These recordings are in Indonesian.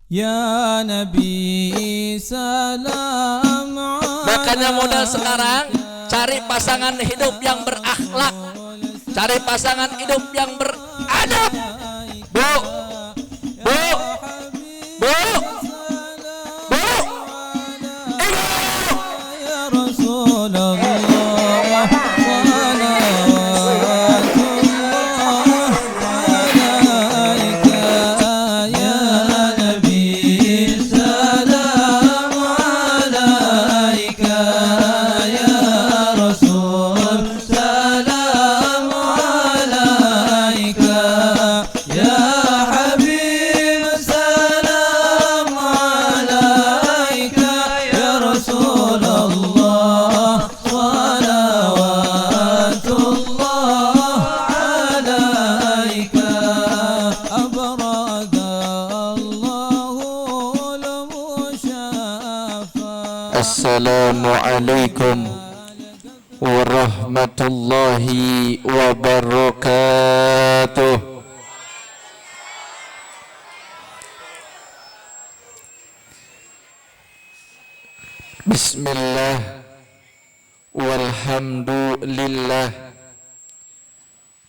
Ya Nabi salam. Makanya modal sekarang cari pasangan hidup yang berakhlak, cari pasangan hidup yang beradab. Bu, bu, bu, bu, ibu. Ya Rasulullah Assalamualaikum warahmatullahi wabarakatuh. Bismillah walhamdulillah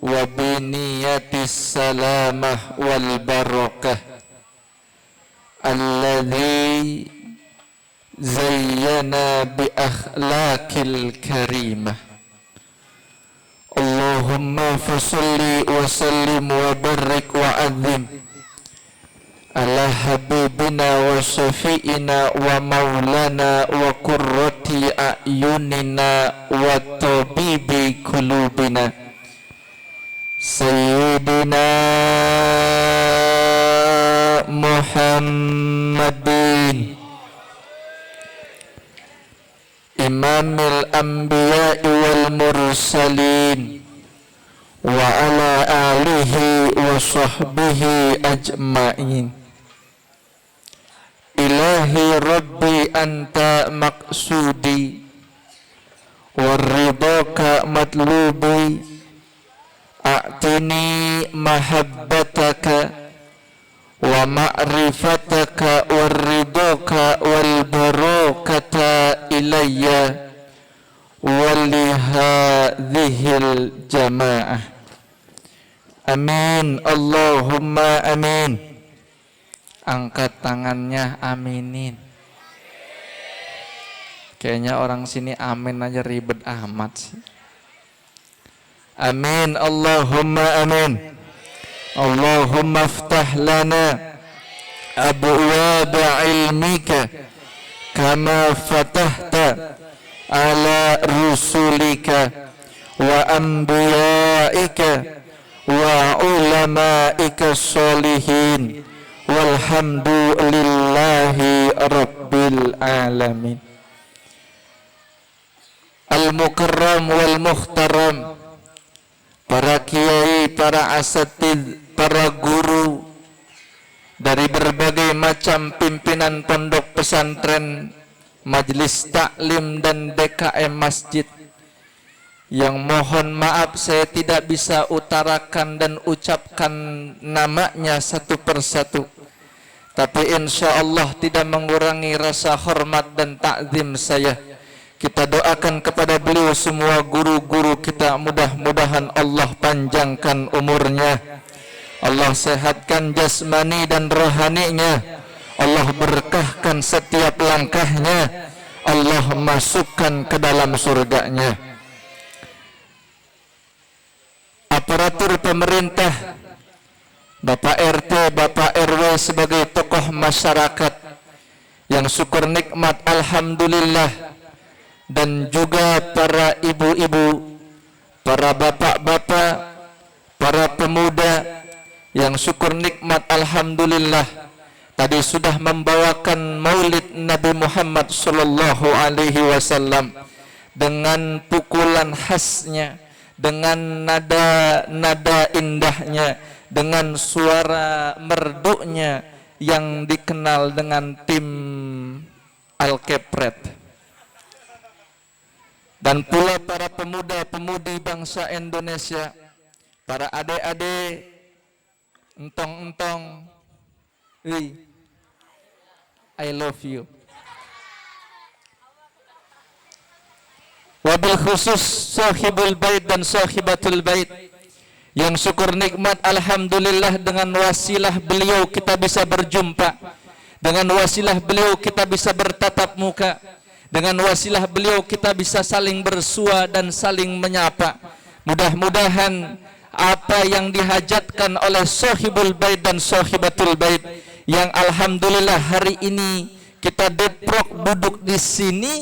wa biniyatis salamah wal barakah alladzi zayyana bi akhlaqil karimah. Allahumma fasalli wa sallim wa barik wa azim ala habibina wa syafi'ina wa maulana wa qurrati a'yunina wa tabibi qulubina sayyidina Muhammadin imamil anbiya'i wal mursalin wa ala alihi wa sahbihi ajma'in. Ilahi rabbi anta maqsudi waridaka matlubi a'tini mahabbataka wa ma'rifataka waridaka wal barakata ilayya walihadhil jamaah. Amin Allahumma amin. Angkat tangannya, aminin. Kayaknya orang sini amin aja ribet amat sih. Amin Allahumma amin. Allahumma aftah lana abwaaba ilmika kama fatahta ala rusulika wa anbiyaika wa ulamaika sholihin walhamdulillahi rabbil alamin. Al-mukarram wal muhtaram, para kiai, para asatidz, para guru dari berbagai macam pimpinan pondok pesantren, majelis taklim dan DKM masjid, yang mohon maaf saya tidak bisa utarakan dan ucapkan namanya satu persatu, tapi insya Allah tidak mengurangi rasa hormat dan takzim saya. Kita doakan kepada beliau semua guru-guru kita, mudah-mudahan Allah panjangkan umurnya, Allah sehatkan jasmani dan rohaninya, Allah berkahkan setiap langkahnya, Allah masukkan ke dalam surganya. Aparatur pemerintah, Bapak RT, Bapak RW sebagai tokoh masyarakat yang syukur nikmat alhamdulillah, dan juga para ibu-ibu, para bapak-bapak, para pemuda yang syukur nikmat alhamdulillah tadi sudah membawakan maulid Nabi Muhammad sallallahu alaihi wasallam dengan pukulan khasnya, dengan nada-nada indahnya, dengan suara merduknya yang dikenal dengan tim Al-Kepret. Dan pula para pemuda-pemudi bangsa Indonesia, para adik-adik, entong-entong, I love you. Wabil khusus sahibul bait dan sahibatul bait yang syukur nikmat alhamdulillah dengan wasilah beliau kita bisa berjumpa, dengan wasilah beliau kita bisa bertatap muka, dengan wasilah beliau kita bisa saling bersua dan saling menyapa. Mudah-mudahan apa yang dihajatkan oleh sahibul bait dan sahibatul bait yang alhamdulillah hari ini kita deprok duduk di sini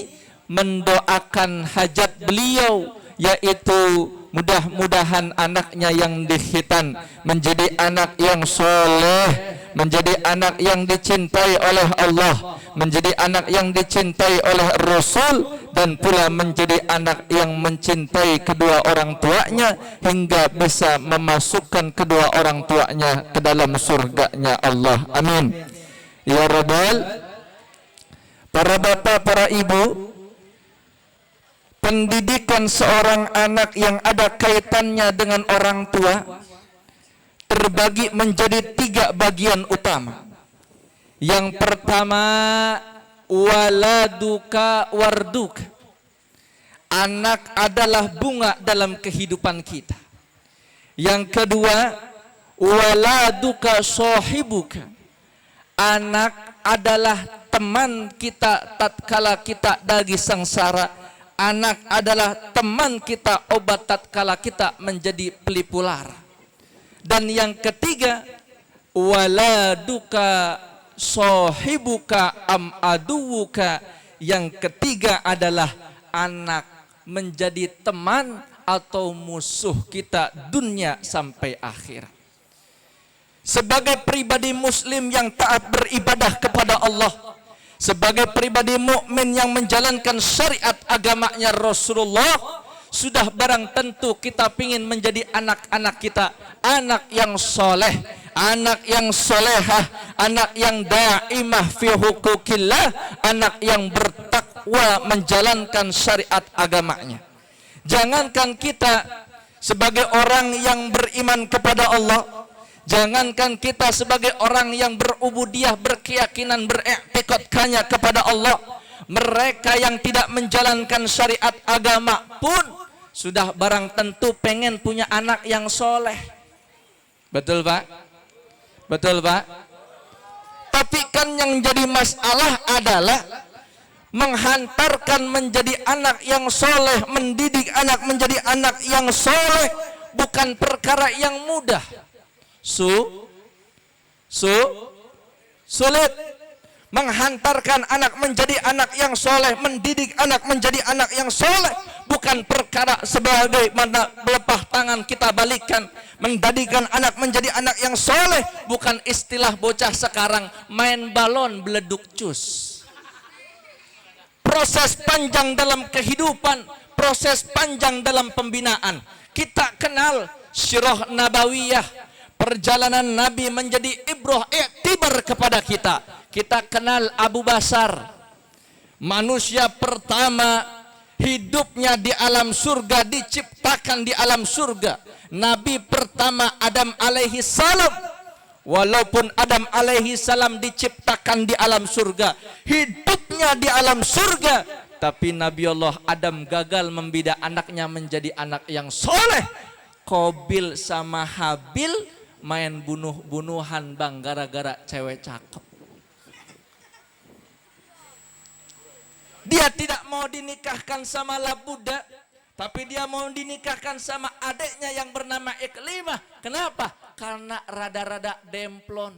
mendoakan hajat beliau, yaitu mudah-mudahan anaknya yang dikhitan menjadi anak yang soleh, menjadi anak yang dicintai oleh Allah, menjadi anak yang dicintai oleh Rasul, dan pula menjadi anak yang mencintai kedua orang tuanya hingga bisa memasukkan kedua orang tuanya ke dalam surganya Allah. Amin ya Rabbal. Para bapak, para ibu, pendidikan seorang anak yang ada kaitannya dengan orang tua terbagi menjadi 3 bagian utama. Yang pertama, waladuka warduk. Anak adalah bunga dalam kehidupan kita. Yang kedua, waladuka sohibuka. Anak adalah teman kita tatkala kita lagi sengsara. Anak adalah teman kita obat tatkala kita menjadi pelipu lara. Dan yang ketiga, waladuka sohibuka am aduwuka. Yang ketiga adalah anak menjadi teman atau musuh kita dunia sampai akhirat. Sebagai pribadi muslim yang taat beribadah kepada Allah, sebagai pribadi mukmin yang menjalankan syariat agamanya Rasulullah, sudah barang tentu kita ingin menjadi anak-anak kita anak yang soleh, anak yang solehah, anak yang daimah fi hukukillah, anak yang bertakwa menjalankan syariat agamanya. Jangankan kita sebagai orang yang beriman kepada Allah, jangankan kita sebagai orang yang berubudiyah, berkeyakinan, beriktikadkannya kepada Allah, mereka yang tidak menjalankan syariat agama pun sudah barang tentu pengen punya anak yang soleh. Betul Pak? Betul Pak? Tapi kan yang jadi masalah adalah menghantarkan menjadi anak yang soleh, mendidik anak menjadi anak yang soleh bukan perkara yang mudah. Sulit. Menghantarkan anak menjadi anak yang soleh, mendidik anak menjadi anak yang soleh bukan perkara sebagai mana belepah tangan kita balikan. Menjadikan anak menjadi anak yang soleh bukan istilah bocah sekarang main balon beleduk cus. Proses panjang dalam kehidupan, proses panjang dalam pembinaan. Kita kenal sirah nabawiyah, perjalanan Nabi menjadi ibrah iktibar kepada kita. Kita kenal Abu Basar, manusia pertama hidupnya di alam surga, diciptakan di alam surga. Nabi pertama Adam alaihi salam, walaupun Adam alaihi salam diciptakan di alam surga, hidupnya di alam surga, tapi Nabi Allah Adam gagal membida anaknya menjadi anak yang soleh. Qabil sama Habil main bunuh-bunuhan bang gara-gara cewek cakep. Dia tidak mau dinikahkan sama Labuda, tapi dia mau dinikahkan sama adiknya yang bernama Iklimah. Kenapa? Karena rada-rada demplon.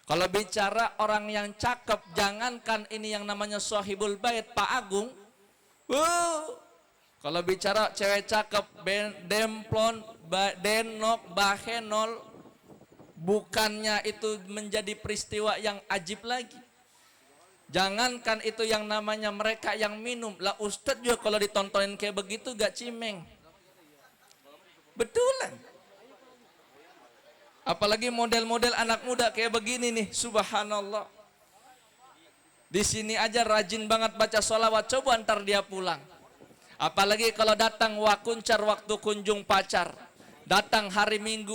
Kalau bicara orang yang cakep, jangankan ini yang namanya sahibul bait Pak Agung. Kalau bicara cewek cakep, demplon, denok, bahenol, bukannya itu menjadi peristiwa yang ajib lagi. Jangankan itu yang namanya mereka yang minum. Lah Ustadz juga kalau ditontonin kayak begitu gak cimeng. Betulan. Apalagi model-model anak muda kayak begini nih, subhanallah. Di sini aja rajin banget baca sholawat, coba ntar dia pulang. Apalagi kalau datang wakuncar waktu kunjung pacar. Datang hari Minggu,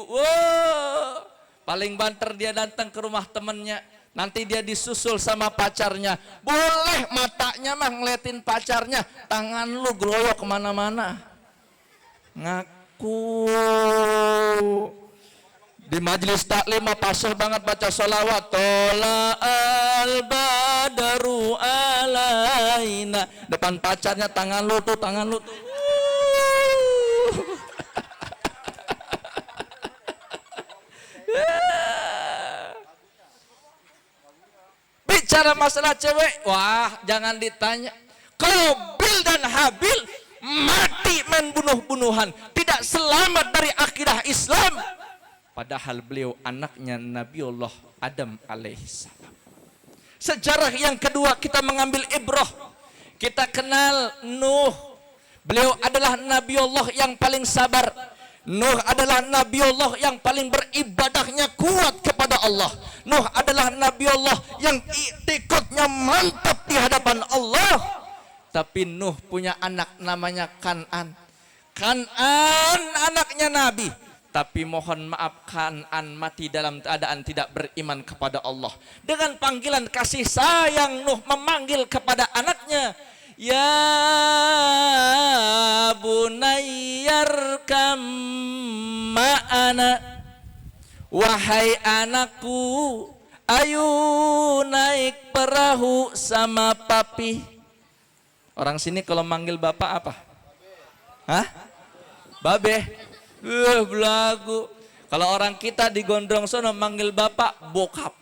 paling banter dia datang ke rumah temennya. Nanti dia disusul sama pacarnya. Boleh matanya mah ngeliatin pacarnya. Tangan lu geroyok kemana-mana. Ngaku. Di majelis taklim pasal banget baca sholawat. Tola al-badaru alaina. Depan pacarnya tangan lu tuh. Bicara masalah cewek, wah jangan ditanya. Qabil dan Habil mati main bunuh-bunuhan, tidak selamat dari akidah Islam. Padahal beliau anaknya Nabiullah Adam alaihissalam. Sejarah yang kedua kita mengambil ibrah. Kita kenal Nuh. Beliau adalah Nabiullah yang paling sabar. Nuh adalah Nabiullah yang paling beribadahnya kuat kepada Allah. Nuh adalah Nabiullah yang iktikadnya mantap di hadapan Allah. Tapi Nuh punya anak namanya Kan'an. Kan'an anaknya Nabi. Tapi mohon maaf Kan'an mati dalam keadaan tidak beriman kepada Allah. Dengan panggilan kasih sayang Nuh memanggil kepada anaknya. Ya bunayyarkam ma'ana. Wahai anakku, ayo naik perahu sama papi. Orang sini kalau manggil bapak apa? Hah? Babe. Belagu. Kalau orang kita di Gondrong sono manggil bapak bokap.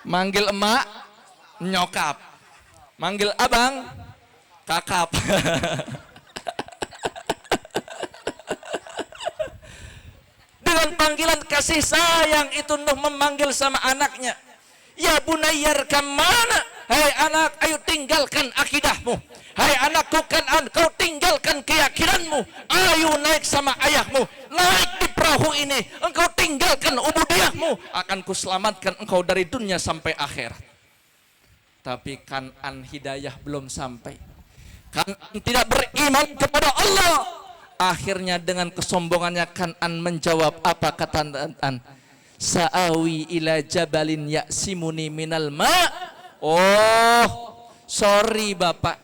Manggil emak nyokap. Manggil abang kakap. Dengan panggilan kasih sayang itu Nuh memanggil sama anaknya. Ya bunayyar kamana. Hai anak, ayo tinggalkan akidahmu. Hai anakku Kan'an, kau tinggalkan keyakinanmu. Ayo naik sama ayahmu. Naik di perahu ini. Engkau tinggalkan ubudiyahmu. Akan kuselamatkan engkau dari dunia sampai akhirat. Tapi Kan'an hidayah belum sampai. Kan'an tidak beriman kepada Allah. Akhirnya dengan kesombongannya Kan'an menjawab apa kata Kan'an? Sa'awi ila jabalin ya'simuni minal ma'. Oh, sorry Bapak.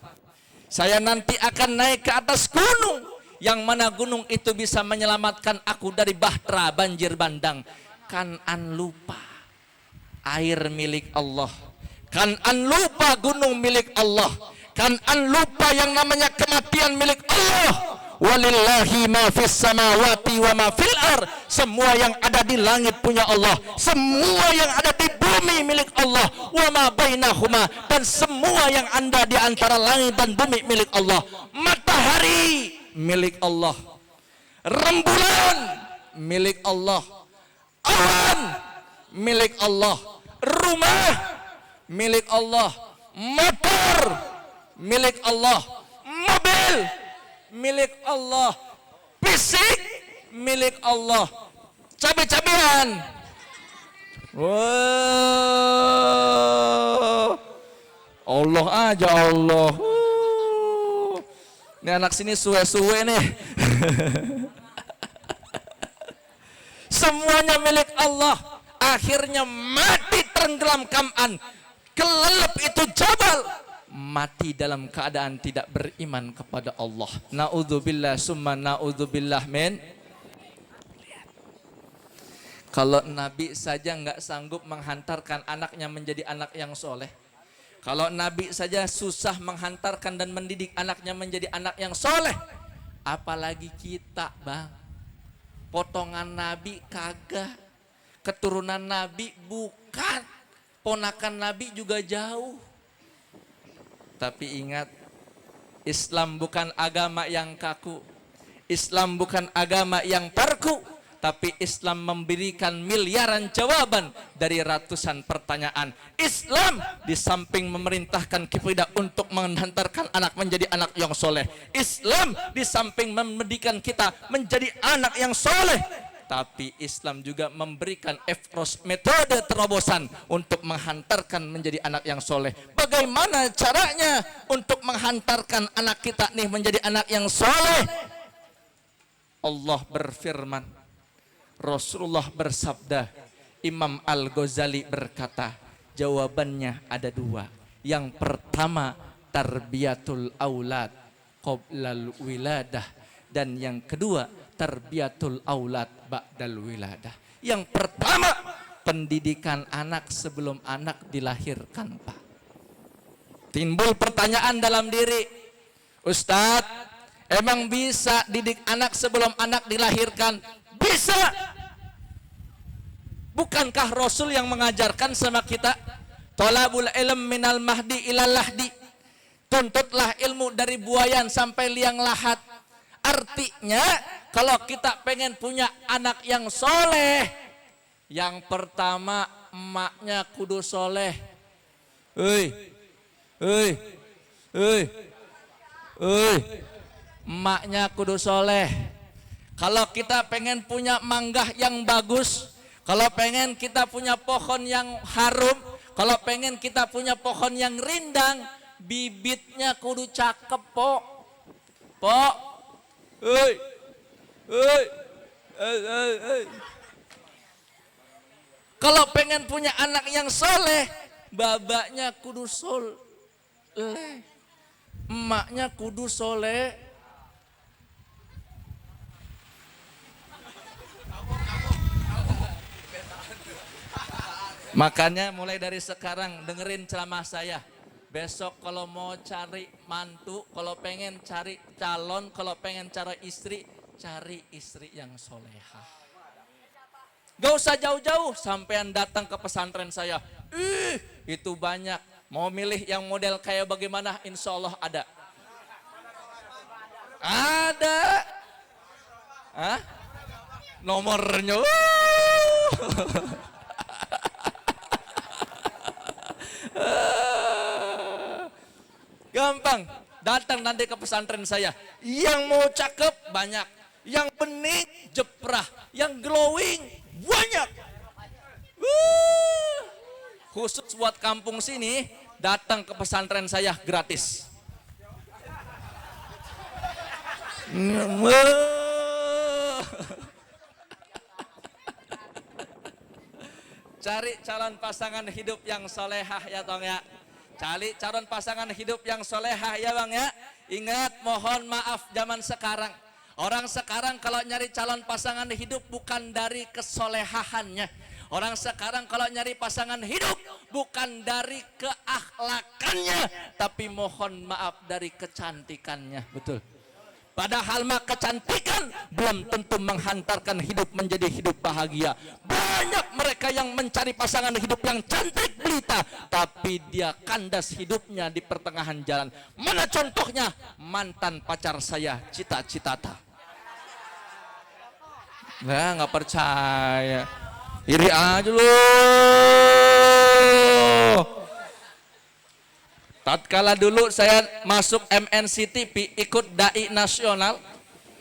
Saya nanti akan naik ke atas gunung. Yang mana gunung itu bisa menyelamatkan aku dari bahtera banjir bandang. Kan'an lupa air milik Allah. Kan'an lupa gunung milik Allah. Kan'an lupa yang namanya kematian milik Allah. Walillahi ma fis samawati wa ma fil ar. Semua yang ada di langit punya Allah. Semua yang ada di bumi milik Allah. Wa ma bainahuma. Dan semua yang ada di antara langit dan bumi milik Allah. Matahari milik Allah. Rembulan milik Allah. Awan milik Allah. Rumah milik Allah. Motor milik Allah. Mobil milik Allah. Fisik milik Allah. Cabai-cabian. Wow. Allah aja Allah. Ini anak sini suwe-suwe nih. Semuanya milik Allah. Akhirnya mati tenggelam Kan'an. Kelelep itu jabal. Mati dalam keadaan tidak beriman kepada Allah. Na'udzubillah summa na'udzubillah min. Kalau Nabi saja nggak sanggup menghantarkan anaknya menjadi anak yang soleh. Kalau Nabi saja susah menghantarkan dan mendidik anaknya menjadi anak yang soleh. Apalagi kita bang. Potongan Nabi kagak. Keturunan Nabi bukan. Ponakan Nabi juga jauh. Tapi ingat, Islam bukan agama yang kaku. Islam bukan agama yang parku. Tapi Islam memberikan miliaran jawaban dari ratusan pertanyaan. Islam di samping memerintahkan kita untuk menghantarkan anak menjadi anak yang soleh. Islam di samping mendidikan kita menjadi anak yang soleh. Tapi Islam juga memberikan metode terobosan untuk menghantarkan menjadi anak yang soleh. Bagaimana caranya untuk menghantarkan anak kita nih menjadi anak yang soleh? Allah berfirman, Rasulullah bersabda, Imam Al-Ghazali berkata, jawabannya ada dua. Yang pertama, tarbiyatul aulad qoblal wiladah, dan yang kedua, tarbiyatul aulad ba'dal wiladah. Yang pertama, pendidikan anak sebelum anak dilahirkan, Pak. Timbul pertanyaan dalam diri, Ustadz, emang bisa didik anak sebelum anak dilahirkan? Bisa. Bukankah Rasul yang mengajarkan sama kita, tolabul ilm minal mahdi ilal lahdi, tuntutlah ilmu dari buayan sampai liang lahat. Artinya kalau kita pengen punya anak yang soleh, yang pertama emaknya kudu soleh. Emaknya kudu soleh. Kalau kita pengen punya manggah yang bagus, kalau pengen kita punya pohon yang harum, kalau pengen kita punya pohon yang rindang, bibitnya kudu cakep, Pok. Kalau pengen punya anak yang soleh, babaknya kudu soleh, emaknya kudu soleh. Makanya mulai dari sekarang dengerin ceramah saya. Besok kalau mau cari mantu, kalau pengen cari calon, kalau pengen cari istri yang solehah. Gak usah jauh-jauh, sampean datang ke pesantren saya. Itu banyak. Mau milih yang model kayak bagaimana? Insya Allah ada. Ada. Hah? Nomornya. Gampang, datang nanti ke pesantren saya. Yang mau cakep banyak, yang bening jeprah, yang glowing banyak. Khusus buat kampung sini, datang ke pesantren saya gratis. Cari calon pasangan hidup yang solehah ya Tong ya. Cari calon pasangan hidup yang solehah ya Bang ya. Ingat, mohon maaf zaman sekarang. Orang sekarang kalau nyari calon pasangan hidup bukan dari kesolehahannya. Orang sekarang kalau nyari pasangan hidup bukan dari keakhlakannya. Tapi mohon maaf dari kecantikannya. Betul. Padahal mah kecantikan belum tentu menghantarkan hidup menjadi hidup bahagia. Banyak mereka yang mencari pasangan hidup yang cantik belita, tapi dia kandas hidupnya di pertengahan jalan. Mana contohnya? Mantan pacar saya, Cita-Citata. Nah, nggak percaya. Iri aja loh. Tatkala dulu saya masuk MNC TV ikut dai nasional.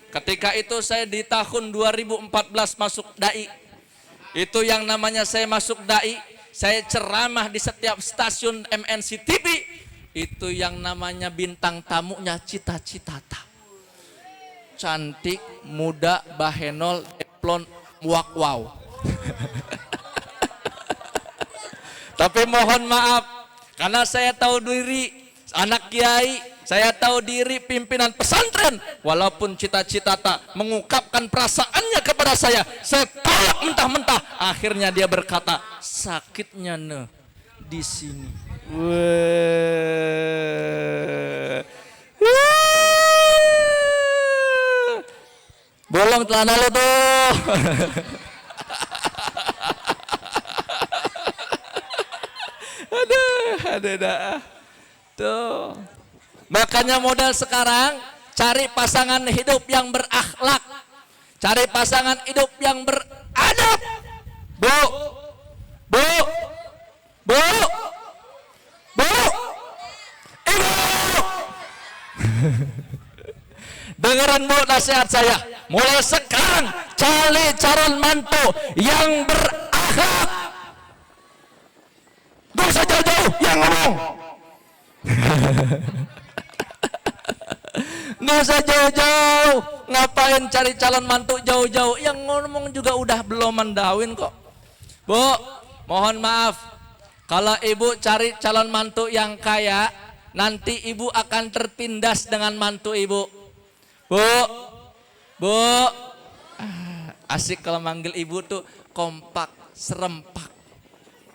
Ketika itu saya di tahun 2014 masuk dai. Itu yang namanya saya masuk dai, saya ceramah di setiap stasiun MNC TV. Itu yang namanya bintang tamunya Cita-Citata. Cantik, muda, bahenol, eplon, muak wow. Tapi mohon maaf, karena saya tahu diri anak kiai, saya tahu diri pimpinan pesantren. Walaupun Cita-Citata mengungkapkan perasaannya kepada saya tolak mentah-mentah. Akhirnya dia berkata, sakitnya di sini. Bolong celana lo tuh. Ada. Tuh. Makanya modal sekarang cari pasangan hidup yang berakhlak. Cari pasangan hidup yang beradab. Bu. Ibu. Dengerin Bu nasihat saya. Mulai sekarang cari calon mantu yang berakhlak. Gak usah jauh-jauh yang ngomong. Gak usah jauh-jauh. Ngapain cari calon mantu jauh-jauh? Yang ngomong juga udah belum mendawin kok. Bu, mohon maaf. Kalau ibu cari calon mantu yang kaya, nanti ibu akan tertindas dengan mantu ibu. Bu, asik kalau manggil ibu tuh kompak, serempak.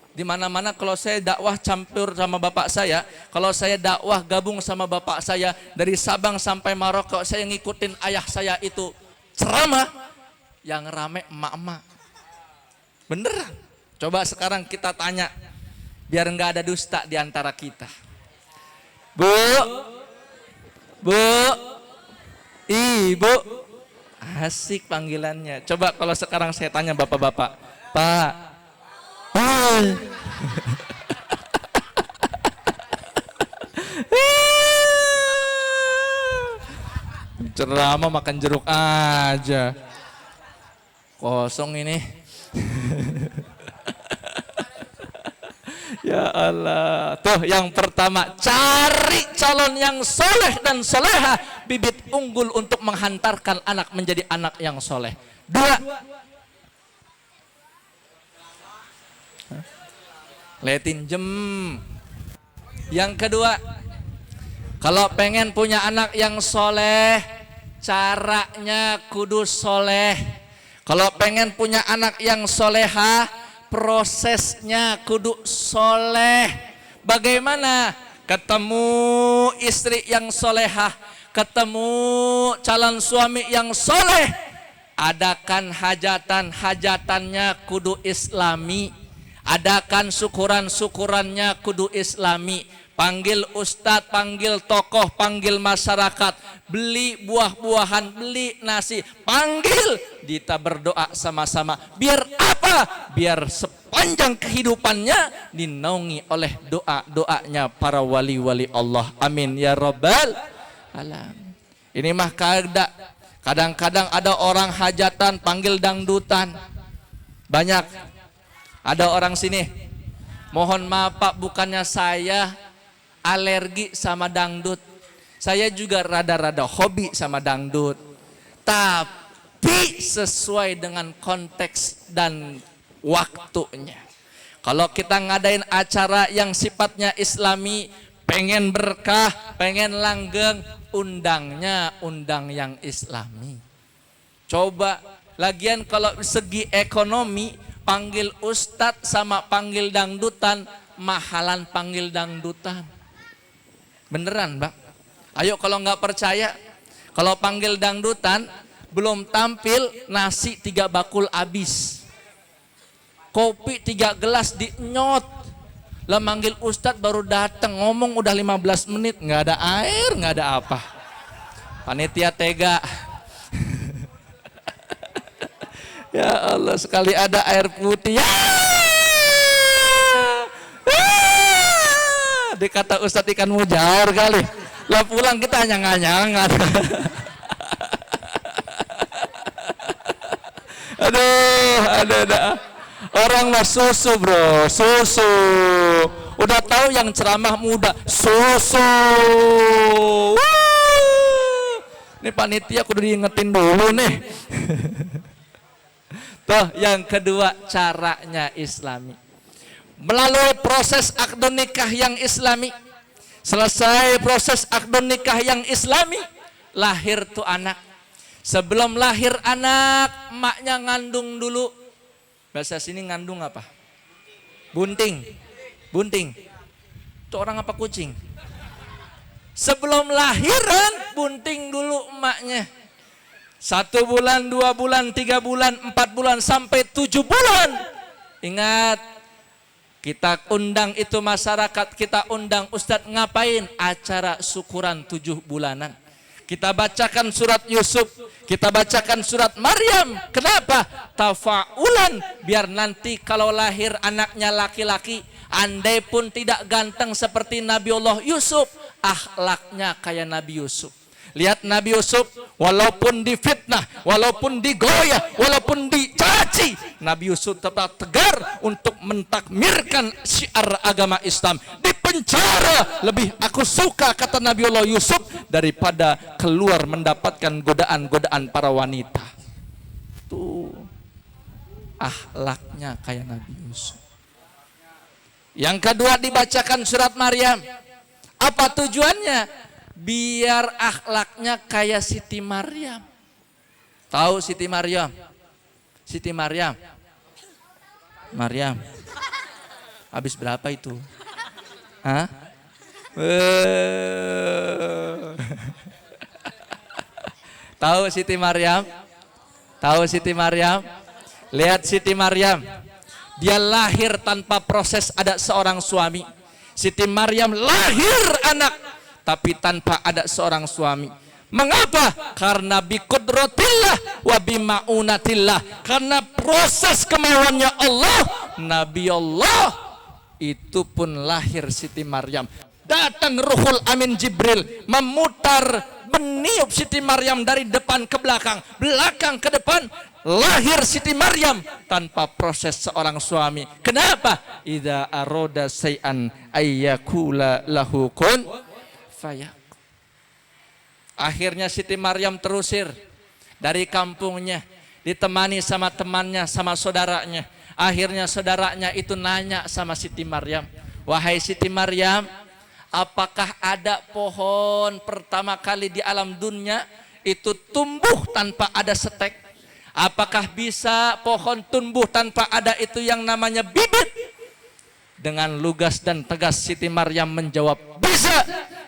Di mana-mana kalau saya dakwah campur sama bapak saya, kalau saya dakwah gabung sama bapak saya dari Sabang sampai Maroko, saya ngikutin ayah saya itu ceramah, yang rame emak-emak. Beneran. Coba sekarang kita tanya, biar nggak ada dusta di antara kita. Bu, ibu, asik panggilannya. Coba kalau sekarang saya tanya bapak-bapak, Pak, ceramah makan jeruk aja, kosong ini. Ya Allah. Tuh yang pertama, cari calon yang soleh dan soleha, bibit unggul untuk menghantarkan anak menjadi anak yang soleh. Dua, letin jem. Yang kedua, kalau pengen punya anak yang soleh, caranya kudu soleh. Kalau pengen punya anak yang soleha, prosesnya kudu soleh. Bagaimana? Ketemu istri yang solehah, ketemu calon suami yang soleh, adakan hajatan-hajatannya kudu islami, adakan syukuran-syukurannya kudu islami. Panggil ustadz, panggil tokoh, panggil masyarakat, beli buah-buahan, beli nasi, panggil, kita berdoa sama-sama. Biar apa? Biar sepanjang kehidupannya dinaungi oleh doa-doanya para wali-wali Allah. Amin ya rabbal alamin. Ini mah kadang-kadang ada orang hajatan panggil dangdutan. Banyak. Ada orang sini, mohon maaf Pak, bukannya saya alergi sama dangdut, saya juga rada-rada hobi sama dangdut, tapi sesuai dengan konteks dan waktunya. Kalau kita ngadain acara yang sifatnya islami, pengen berkah, pengen langgeng, undangnya undang yang islami. Coba lagian kalau segi ekonomi, panggil ustadz sama panggil dangdutan, mahalan panggil dangdutan. Beneran Bang. Ayo kalau nggak percaya, kalau panggil dangdutan belum tampil nasi 3 bakul habis, kopi 3 gelas dinyot. Lah manggil ustadz baru datang, ngomong udah 15 menit, nggak ada air, nggak ada apa. Panitia tega. Ya Allah, sekali ada air putih, ya. Dikata ustadz ikan mujair kali. Lah pulang kita nyang-nyangan. Aduh. Orang mah susu bro, susu. Udah tahu yang ceramah muda, susu. Ini panitia kudu diingetin dulu nih. Tuh yang kedua, caranya islami. Melalui proses akdun nikah yang islami. Selesai proses akdun nikah yang islami, lahir tuh anak. Sebelum lahir anak, emaknya ngandung dulu. Bahasa sini ngandung apa? Bunting. Bunting. Itu orang apa kucing? Sebelum lahiran, bunting dulu emaknya. 1 bulan, 2 bulan, 3 bulan, 4 bulan, sampai 7 bulan. Ingat, kita undang itu masyarakat, kita undang ustadz, ngapain? Acara syukuran 7 bulanan. Kita bacakan surat Yusuf, kita bacakan surat Maryam. Kenapa? Tafa'ulan, biar nanti kalau lahir anaknya laki-laki, andai pun tidak ganteng seperti Nabiullah Yusuf, akhlaknya kayak Nabi Yusuf. Lihat Nabi Yusuf, walaupun difitnah, walaupun digoyah, walaupun dicaci, Nabi Yusuf tetap tegar untuk mentakmirkan syiar agama Islam. Di penjara lebih aku suka, kata Nabiullah Yusuf, daripada keluar mendapatkan godaan-godaan para wanita. Tuh. akhlaknya kayak Nabi Yusuf. Yang kedua dibacakan surat Maryam. Apa tujuannya? Biar akhlaknya kayak Siti Maryam. Tahu Siti Maryam? Siti Maryam. Maryam. Habis berapa itu? Hah? Tahu Siti Maryam? Tahu Siti Maryam? Lihat Siti Maryam. Dia lahir tanpa proses ada seorang suami. Siti Maryam lahir anak tapi tanpa ada seorang suami. Mengapa? Karena biqudratillah wa bimaunatillah. Karena proses kemauannya Allah, Nabi Allah itu pun lahir Siti Maryam. Datang Ruhul Amin Jibril memutar meniup Siti Maryam dari depan ke belakang, belakang ke depan. Lahir Siti Maryam tanpa proses seorang suami. Kenapa? Idza aroda say'an ayyakula lahu kun fayakun. Akhirnya Siti Maryam terusir dari kampungnya, ditemani sama temannya, sama saudaranya. Akhirnya saudaranya itu nanya sama Siti Maryam, "Wahai Siti Maryam, apakah ada pohon pertama kali di alam dunia itu tumbuh tanpa ada setek? Apakah bisa pohon tumbuh tanpa ada itu yang namanya bibit?" Dengan lugas dan tegas Siti Maryam menjawab, "Bisa."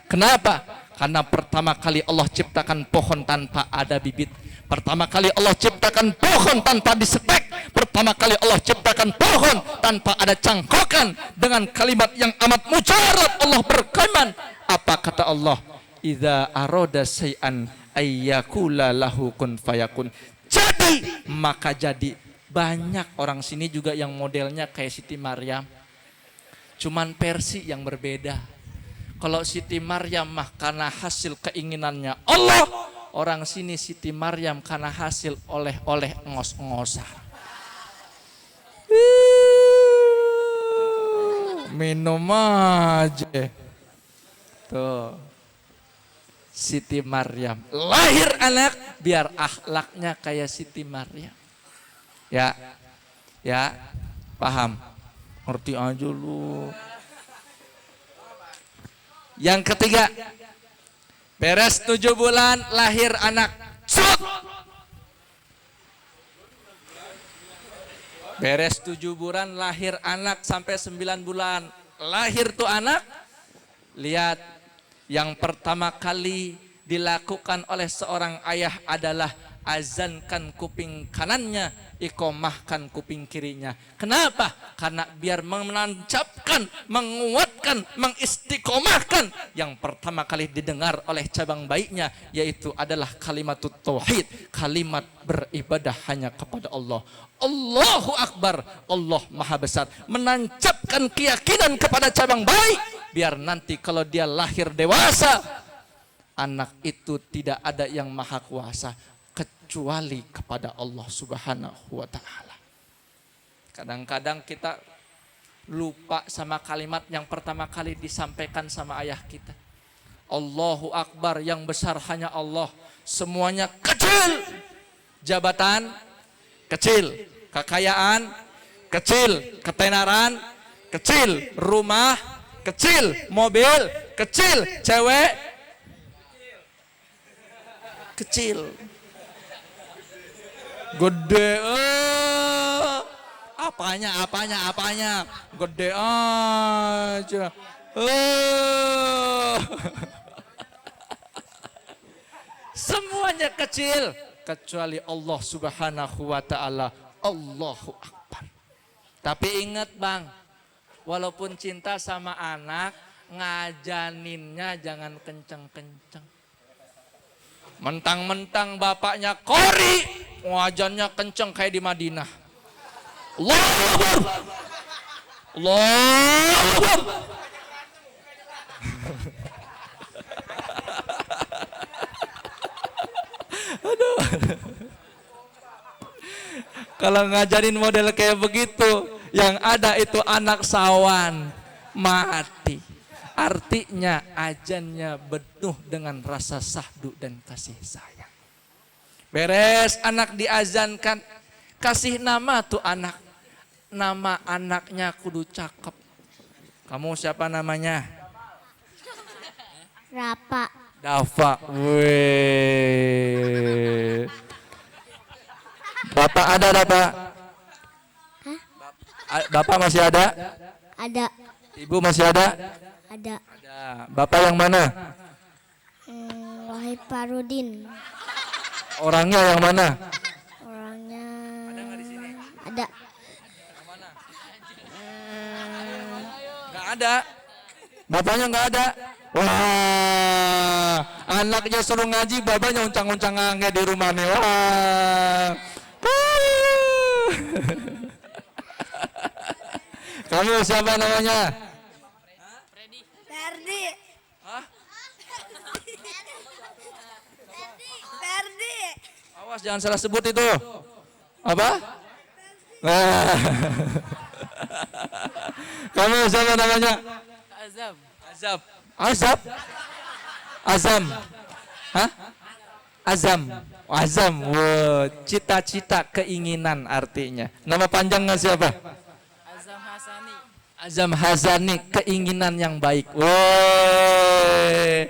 Kenapa? Karena pertama kali Allah ciptakan pohon tanpa ada bibit. Pertama kali Allah ciptakan pohon tanpa disetek. Pertama kali Allah ciptakan pohon tanpa ada cangkokan. Dengan kalimat yang amat mujarab Allah berfirman. Apa kata Allah? Idza aroda say'an ayyakula lahu kun fayakun. Jadi, maka jadi. Banyak orang sini juga yang modelnya kayak Siti Maryam. Cuman versi yang berbeda. Kalau Siti Maryam mah karena hasil keinginannya Allah. Orang sini Siti Maryam karena hasil oleh-oleh ngos-ngosan. Minum aja. Tuh. Siti Maryam. Lahir anak biar akhlaknya kayak Siti Maryam. Ya. Ya. Paham? Ngerti aja lu. Yang ketiga, beres 7 bulan lahir anak. Sut. Beres 7 bulan lahir anak sampai 9 bulan. Lahir tuh anak. Lihat, yang pertama kali dilakukan oleh seorang ayah adalah azankan kuping kanannya, iqomahkan kuping kirinya. Kenapa? Karena biar menancapkan, menguatkan, mengistiqomahkan yang pertama kali didengar oleh cabang bayinya, yaitu adalah kalimat tauhid, kalimat beribadah hanya kepada Allah. Allahu Akbar, Allah Maha Besar. Menancapkan keyakinan kepada cabang bayi, biar nanti kalau dia lahir dewasa, anak itu tidak ada yang maha kuasa kecuali kepada Allah Subhanahu wa ta'ala. Kadang-kadang kita lupa sama kalimat yang pertama kali disampaikan sama ayah kita. Allahu Akbar, yang besar hanya Allah. Semuanya kecil. Jabatan kecil, kekayaan kecil, ketenaran kecil, rumah kecil, mobil kecil, cewek kecil. Gede, apanya, gede aja. Semuanya kecil kecuali Allah Subhanahu wa ta'ala. Allahu Akbar. Tapi ingat bang, walaupun cinta sama anak, ngajaninnya jangan kenceng-kenceng. Mentang-mentang bapaknya kori, wajannya kenceng kayak di Madinah. Allahu Akbar. Allahu Akbar. Aduh. Kalau ngajarin model kayak begitu, yang ada itu anak sawan mati. Artinya ajannya penuh dengan rasa sahdu dan kasih sayang. Beres anak diazankan, kasih nama tuh anak. Nama anaknya kudu cakep. Kamu siapa namanya? Rapa. Dava. Weh. Bapak ada, Bapak? Bapak masih ada? Ada. Ibu masih ada? Ada. Ada. Bapak yang mana? Wahid Parudin. Orangnya yang mana? Orangnya ada. Nggak ada. Bapaknya nggak ada. Wah, anaknya suruh ngaji, bapaknya uncang-uncang ange di rumah nih. Wah. Kamu siapa namanya? Ferdi. Hah? Ferdi. Awas jangan salah sebut itu. Apa? Nah. Kamu siapa namanya? Azam. Azab. Azab. Azam. Hah? Azam. Azam. Wow. Cita-cita, keinginan artinya. Nama panjangnya siapa? Azam Hasani. Azam Hazani, keinginan yang baik. Woi,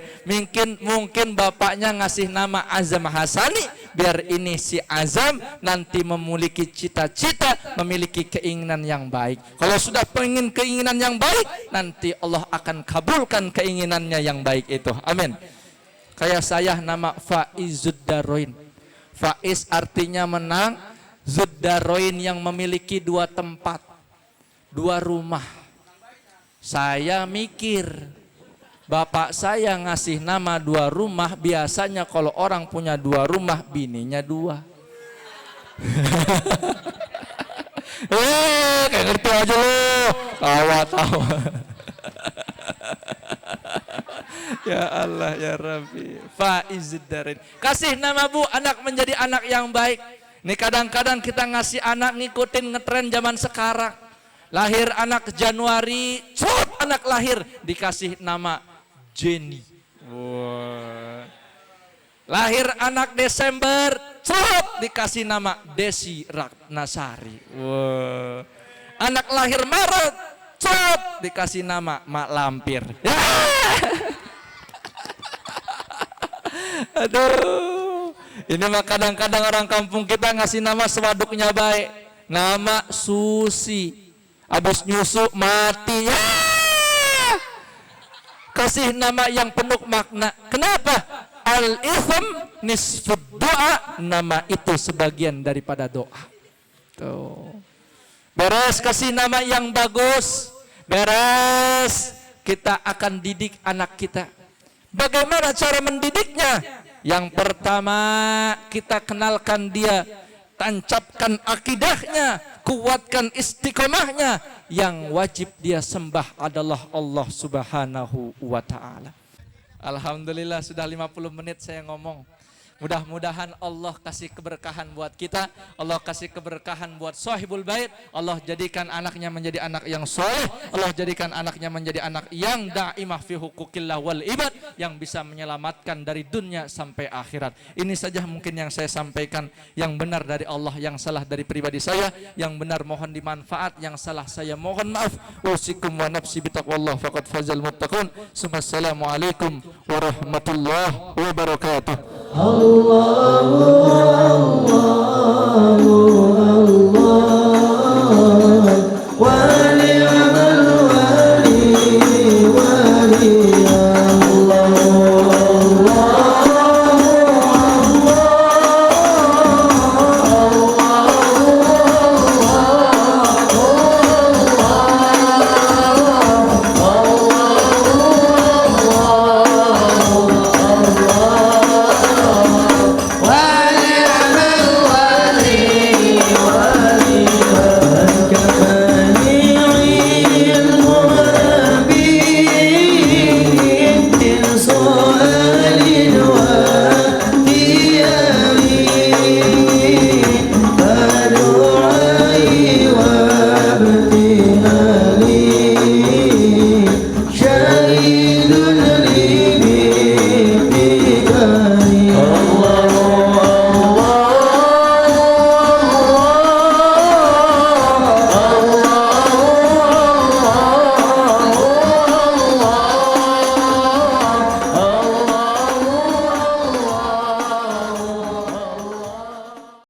mungkin bapaknya ngasih nama Azam Hasani biar ini si Azam nanti memiliki cita-cita, memiliki keinginan yang baik. Kalau sudah pengen keinginan yang baik, nanti Allah akan kabulkan keinginannya yang baik itu. Amin. Kayak saya nama Faizuddaroin. Faiz artinya menang, Zuddaroin yang memiliki 2 tempat, 2 rumah. Saya mikir, bapak saya ngasih nama 2 rumah, biasanya kalau orang punya 2 rumah, bininya 2. Kayak ngerti aja lo, tawa-tawa. Ya Allah ya Rabbi. Faizuddarin. Kasih nama Bu, anak menjadi anak yang baik. Nih kadang-kadang kita ngasih anak ngikutin ngetren zaman sekarang. Lahir anak Januari, anak lahir dikasih nama Jenny. Wow. Lahir anak Desember, dikasih nama Desi Ratnasari. Wow. Anak lahir Maret, dikasih nama Mak Lampir. Ya. Aduh, ini mah kadang-kadang orang kampung kita ngasih nama sewaduknya baik. Nama Susi. Habis nyusu mati ya. Kasih nama yang penuh makna. Kenapa? Al-ithm nisfud doa. Nama itu sebagian daripada doa. Tuh. Beres kasih nama yang bagus. Beres kita akan didik anak kita. Bagaimana cara mendidiknya? Yang pertama kita kenalkan dia, tancapkan akidahnya, kuatkan istiqomahnya. Yang wajib dia sembah adalah Allah Subhanahu wa ta'ala. Alhamdulillah sudah 50 menit saya ngomong. Mudah-mudahan Allah kasih keberkahan buat kita, Allah kasih keberkahan buat sahibul bait, Allah jadikan anaknya menjadi anak yang soleh, Allah jadikan anaknya menjadi anak yang da'imah fi hukukillah wal ibad, yang bisa menyelamatkan dari dunia sampai akhirat. Ini saja mungkin yang saya sampaikan, yang benar dari Allah, yang salah dari pribadi saya, yang benar mohon dimanfaat, yang salah saya mohon maaf. Wasikum wa nafsi bitaqwallah faqad fazal muttaqun. Assalamualaikum warahmatullahi wabarakatuh. Allah, Allah, Allah.